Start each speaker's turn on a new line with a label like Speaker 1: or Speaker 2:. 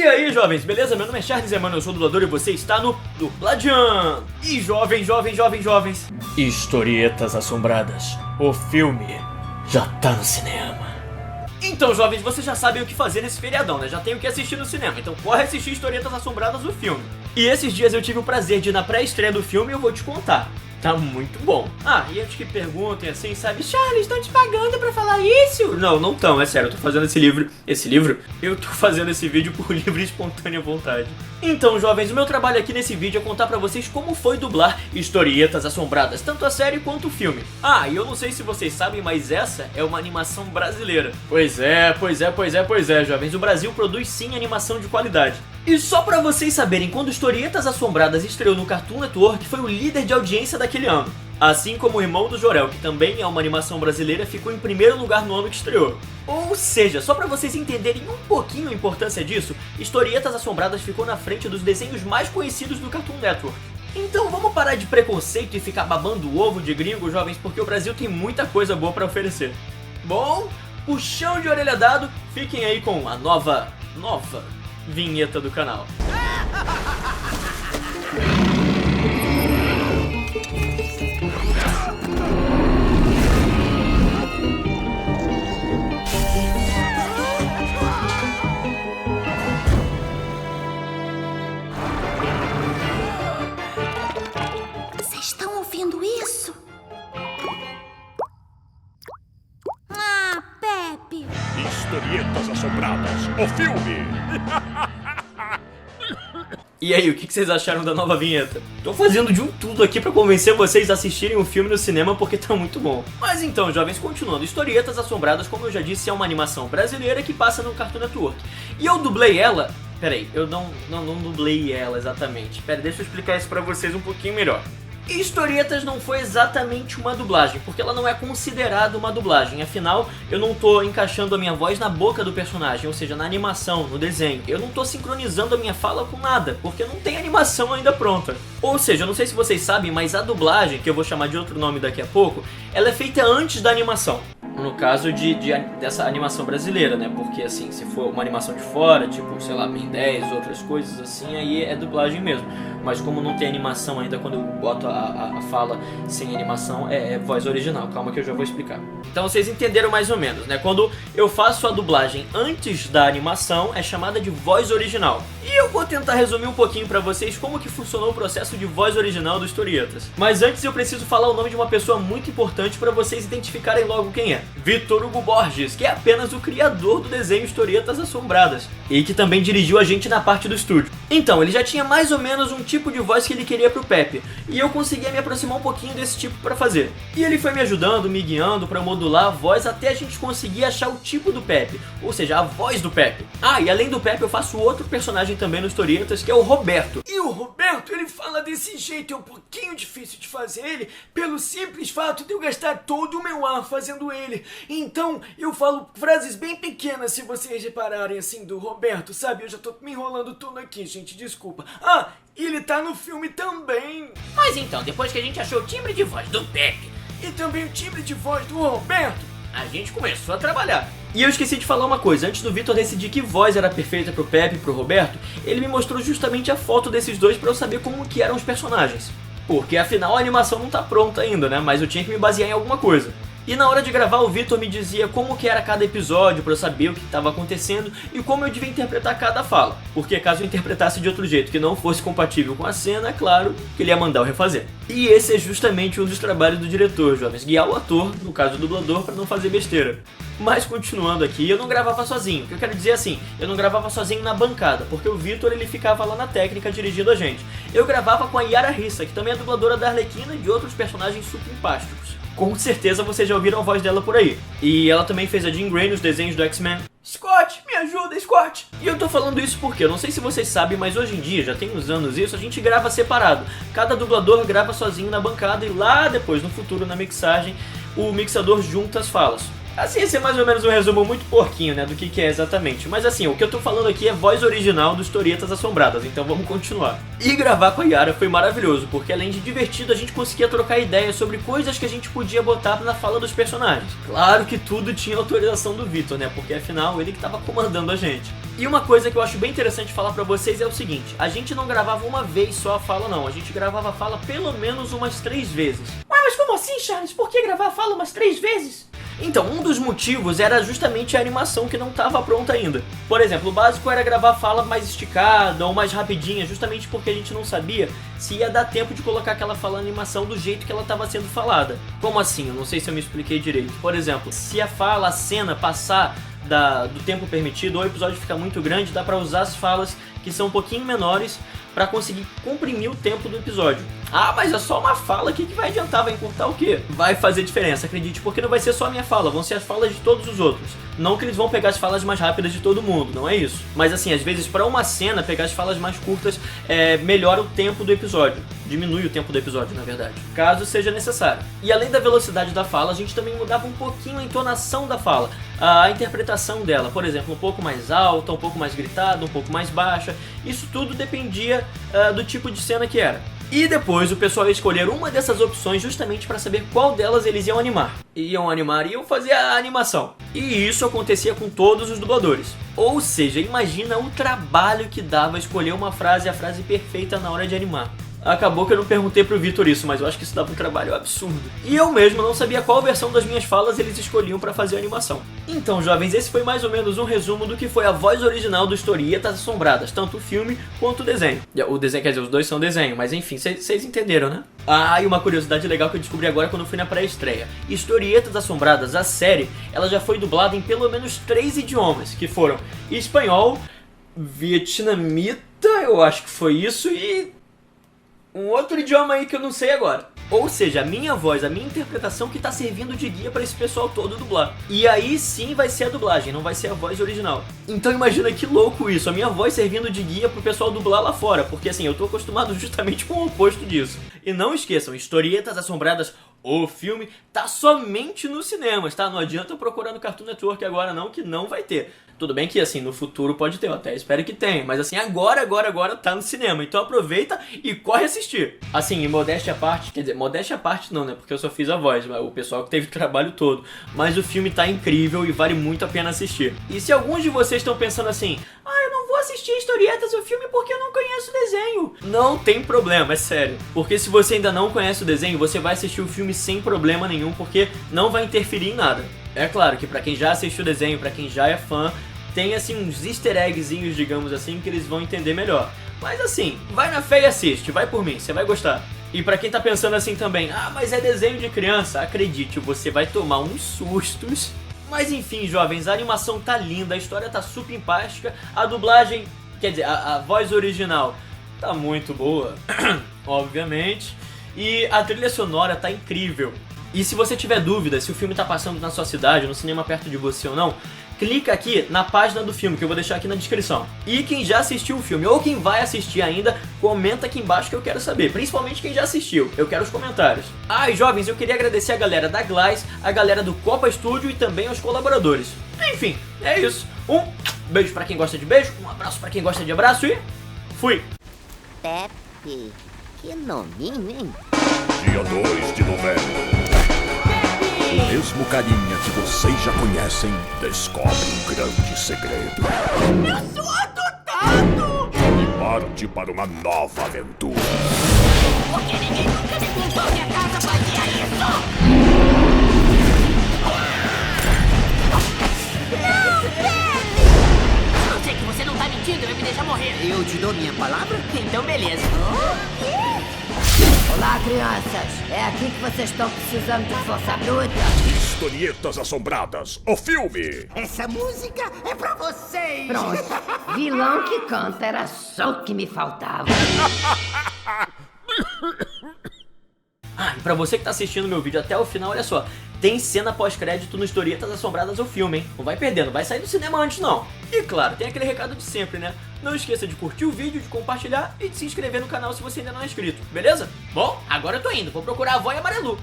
Speaker 1: aí, jovens, beleza? Meu nome é Charles Emmanuel, eu sou dublador e você está no Dubladian. E jovens, Historietas Assombradas, o filme já tá no cinema. Então, jovens, vocês já sabem o que fazer nesse feriadão, né? Já tem o que assistir no cinema, então corre assistir Historietas Assombradas, o filme. E esses dias eu tive o prazer de ir na pré-estreia do filme e eu vou te contar. Tá muito bom. Ah, e antes que perguntem assim, sabe, Charles, estão te pagando pra falar isso? Não, não tão, é sério, eu tô fazendo eu tô fazendo esse vídeo por livre e espontânea vontade. Então, jovens, o meu trabalho aqui nesse vídeo é contar pra vocês como foi dublar Historietas Assombradas, tanto a série quanto o filme. Ah, e eu não sei se vocês sabem, mas essa é uma animação brasileira. Pois é, jovens, o Brasil produz sim animação de qualidade. E só pra vocês saberem, quando Historietas Assombradas estreou no Cartoon Network, foi o líder de audiência daquele ano. Assim como o Irmão do Jorel, que também é uma animação brasileira, ficou em primeiro lugar no ano que estreou. Ou seja, só pra vocês entenderem um pouquinho a importância disso, Historietas Assombradas ficou na frente dos desenhos mais conhecidos do Cartoon Network. Então vamos parar de preconceito e ficar babando o ovo de gringo, jovens, porque o Brasil tem muita coisa boa pra oferecer. Bom, puxão de orelha dado, fiquem aí com a nova vinheta do canal.
Speaker 2: Vocês estão ouvindo isso? Ah, Pepe!
Speaker 3: Historietas Assombradas, o filme!
Speaker 1: E aí, o que vocês acharam da nova vinheta? Tô fazendo de um tudo aqui pra convencer vocês a assistirem o filme no cinema porque tá muito bom. Mas então, jovens, continuando, Historietas Assombradas, como eu já disse, é uma animação brasileira que passa no Cartoon Network. E eu dublei ela... Peraí, eu não dublei ela exatamente. Pera, deixa eu explicar isso pra vocês um pouquinho melhor. Historietas não foi exatamente uma dublagem, porque ela não é considerada uma dublagem, afinal eu não tô encaixando a minha voz na boca do personagem, ou seja, na animação, no desenho. Eu não tô sincronizando a minha fala com nada, porque não tem animação ainda pronta. Ou seja, eu não sei se vocês sabem, mas a dublagem, que eu vou chamar de outro nome daqui a pouco, ela é feita antes da animação. No caso dessa animação brasileira, né? Porque assim, se for uma animação de fora, tipo, sei lá, Ben 10, outras coisas assim, aí é dublagem mesmo. Mas como não tem animação ainda, quando eu boto a fala sem animação, é voz original. Calma que eu já vou explicar. Então vocês entenderam mais ou menos, né? Quando eu faço a dublagem antes da animação, é chamada de voz original. E eu vou tentar resumir um pouquinho pra vocês como que funcionou o processo de voz original do Historietas. Mas antes eu preciso falar o nome de uma pessoa muito importante pra vocês identificarem logo quem é. Vitor Hugo Borges, que é apenas o criador do desenho Historietas Assombradas e que também dirigiu a gente na parte do estúdio. Então, ele já tinha mais ou menos um tipo de voz que ele queria pro Pepe, e eu conseguia me aproximar um pouquinho desse tipo pra fazer. E ele foi me ajudando, me guiando pra modular a voz até a gente conseguir achar o tipo do Pepe, ou seja, a voz do Pepe. Ah, e além do Pepe eu faço outro personagem também no Historietas, que é o Roberto. E o Roberto, ele fala desse jeito, é um pouquinho difícil de fazer ele, pelo simples fato de eu gastar todo o meu ar fazendo ele. Então, eu falo frases bem pequenas, se vocês repararem assim, do Roberto, sabe? Eu já tô me enrolando tudo aqui, gente, desculpa. Ah, e ele tá no filme também.
Speaker 4: Mas então, depois que a gente achou o timbre de voz do Pepe
Speaker 1: e também o timbre de voz do Roberto, a gente começou a trabalhar. E eu esqueci de falar uma coisa, antes do Vitor decidir que voz era perfeita pro Pepe e pro Roberto, ele me mostrou justamente a foto desses dois pra eu saber como que eram os personagens. Porque afinal a animação não tá pronta ainda, né? Mas eu tinha que me basear em alguma coisa. E na hora de gravar o Vitor me dizia como que era cada episódio pra eu saber o que estava acontecendo e como eu devia interpretar cada fala. Porque caso eu interpretasse de outro jeito que não fosse compatível com a cena, é claro que ele ia mandar eu refazer. E esse é justamente um dos trabalhos do diretor, jovens, guiar o ator, no caso o dublador, pra não fazer besteira. Mas continuando aqui, eu não gravava sozinho, o que eu quero dizer assim, eu não gravava sozinho na bancada, porque o Vitor ele ficava lá na técnica dirigindo a gente. Eu gravava com a Yara Rissa, que também é dubladora da Arlequina e de outros personagens superimpásticos. Com certeza vocês já ouviram a voz dela por aí. E ela também fez a Jean Grey nos desenhos do X-Men. Scott, me ajuda, Scott! E eu tô falando isso porque, eu não sei se vocês sabem, mas hoje em dia, já tem uns anos isso, a gente grava separado. Cada dublador grava sozinho na bancada e lá depois, no futuro, na mixagem, o mixador junta as falas. Assim, esse é mais ou menos um resumo muito porquinho, né, do que é exatamente. Mas assim, o que eu tô falando aqui é voz original do Historietas Assombradas, então vamos continuar. E gravar com a Yara foi maravilhoso, porque além de divertido, a gente conseguia trocar ideias sobre coisas que a gente podia botar na fala dos personagens. Claro que tudo tinha autorização do Vitor, né, porque afinal ele que tava comandando a gente. E uma coisa que eu acho bem interessante falar pra vocês é o seguinte: a gente não gravava uma vez só a fala não, a gente gravava a fala pelo menos umas 3 vezes.
Speaker 4: Ué, mas como assim, Charles? Por que gravar a fala umas 3 vezes?
Speaker 1: Então, um dos motivos era justamente a animação que não estava pronta ainda. Por exemplo, o básico era gravar a fala mais esticada ou mais rapidinha, justamente porque a gente não sabia se ia dar tempo de colocar aquela fala na animação do jeito que ela estava sendo falada. Como assim? Eu não sei se eu me expliquei direito. Por exemplo, se a fala, a cena passar do tempo permitido ou o episódio fica muito grande, dá pra usar as falas que são um pouquinho menores pra conseguir comprimir o tempo do episódio. Ah, mas é só uma fala, o que vai adiantar? Vai encurtar o quê? Vai fazer diferença, acredite, porque não vai ser só a minha fala, vão ser as falas de todos os outros. Não que eles vão pegar as falas mais rápidas de todo mundo, não é isso. Mas assim, às vezes pra uma cena, pegar as falas mais curtas melhora o tempo do episódio. Diminui o tempo do episódio, na verdade, caso seja necessário. E além da velocidade da fala, a gente também mudava um pouquinho a entonação da fala, a interpretação dela. Por exemplo, um pouco mais alta, um pouco mais gritada, um pouco mais baixa. Isso tudo dependia do tipo de cena que era. E depois o pessoal ia escolher uma dessas opções justamente para saber qual delas eles iam animar. Iam fazer a animação. E isso acontecia com todos os dubladores. Ou seja, imagina o trabalho que dava escolher uma frase, a frase perfeita na hora de animar. Acabou que eu não perguntei pro Vitor isso, mas eu acho que isso dava um trabalho absurdo. E eu mesmo não sabia qual versão das minhas falas eles escolhiam pra fazer a animação. Então, jovens, esse foi mais ou menos um resumo do que foi a voz original do Historietas Assombradas, tanto o filme quanto o desenho. O desenho, quer dizer, os dois são desenho, mas enfim, vocês entenderam, né? Ah, e uma curiosidade legal que eu descobri agora quando fui na pré-estreia. Historietas Assombradas, a série, ela já foi dublada em pelo menos 3 idiomas, que foram espanhol, vietnamita, eu acho que foi isso, e um outro idioma aí que eu não sei agora. Ou seja, a minha voz, a minha interpretação que tá servindo de guia pra esse pessoal todo dublar. E aí sim vai ser a dublagem, não vai ser a voz original. Então imagina que louco isso, a minha voz servindo de guia pro pessoal dublar lá fora. Porque assim, eu tô acostumado justamente com o oposto disso. E não esqueçam, Historietas Assombradas, o filme, tá somente nos cinemas, tá? Não adianta procurar no Cartoon Network agora não, que não vai ter. Tudo bem que assim, no futuro pode ter, eu até espero que tenha, mas assim, agora tá no cinema, então aproveita e corre assistir. Assim, em modéstia à parte, quer dizer, modéstia à parte não, né, porque eu só fiz a voz, mas o pessoal que teve o trabalho todo. Mas o filme tá incrível e vale muito a pena assistir. E se alguns de vocês estão pensando assim, eu não vou assistir Historietas, o filme, porque eu não conheço o desenho. Não tem problema, é sério. Porque se você ainda não conhece o desenho, você vai assistir o filme sem problema nenhum, porque não vai interferir em nada. É claro que pra quem já assistiu o desenho, pra quem já é fã, tem assim uns easter eggzinhos, digamos assim, que eles vão entender melhor. Mas assim, vai na fé e assiste, vai por mim, você vai gostar. E pra quem tá pensando assim também, mas é desenho de criança, acredite, você vai tomar uns sustos. Mas enfim, jovens, a animação tá linda, a história tá super empática, a dublagem, quer dizer, a voz original tá muito boa, obviamente, e a trilha sonora tá incrível. E se você tiver dúvida se o filme tá passando na sua cidade, no cinema perto de você ou não, clica aqui na página do filme, que eu vou deixar aqui na descrição. E quem já assistiu o filme, ou quem vai assistir ainda, comenta aqui embaixo que eu quero saber. Principalmente quem já assistiu, eu quero os comentários. E jovens, eu queria agradecer a galera da Glais, a galera do Copa Studio e também aos colaboradores. Enfim, é isso. Um beijo pra quem gosta de beijo, um abraço pra quem gosta de abraço e fui!
Speaker 5: Pepe, que nominho, hein?
Speaker 3: Dia 2 de novembro. O mesmo carinha que vocês já conhecem descobre um grande segredo.
Speaker 4: Eu sou adotado!
Speaker 3: E parte para uma nova aventura.
Speaker 4: Porque ninguém nunca me contou que a casa fazia isso! Eu sei que você não tá mentindo, vai me deixar morrer.
Speaker 5: Eu te dou minha palavra?
Speaker 4: Então beleza.
Speaker 5: Olá, crianças. É aqui que vocês estão precisando de força bruta.
Speaker 3: Historietas Assombradas, o filme.
Speaker 5: Essa música é pra vocês. Pronto. Vilão que canta era só o que me faltava.
Speaker 1: E pra você que tá assistindo meu vídeo até o final, olha só, tem cena pós-crédito no Historietas Assombradas o filme, hein? Não vai perder, não vai sair do cinema antes não. E claro, tem aquele recado de sempre, né? Não esqueça de curtir o vídeo, de compartilhar e de se inscrever no canal se você ainda não é inscrito, beleza?
Speaker 4: Bom, agora eu tô indo, vou procurar a avó e a Marilu.